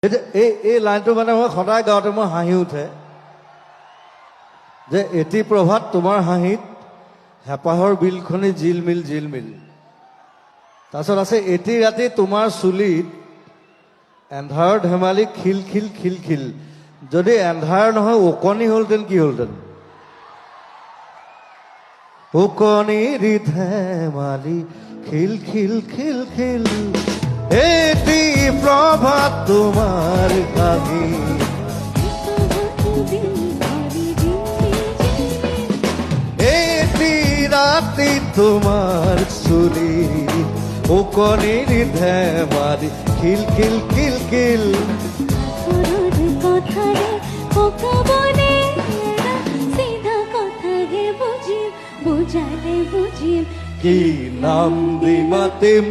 এই লাইনটো মানে মই সদায় গাওঁতে মই হাঁহি উঠে যে এটি প্ৰভাত তোমাৰ হাঁহিত হেঁপাহৰ বিলখনি জিলমিল জিলমিল। তাৰপিছত আছে এটি ৰাতি তোমাৰ চুলিত এন্ধাৰৰ ধেমালি খিল খিল খিল খিল। যদি এন্ধাৰ নহয় ওকণি হ'লহেঁতেন কি হ'লহেঁতেন? ওকণিৰ ধেমালি খিল খিল খিল খিল। এটি প্রভাত তোমার হাঁহি এটি রাতি তোমার চুলি ওকণির ধেমালি খিল খিল খিল খিল। কি নাম দি মাতিম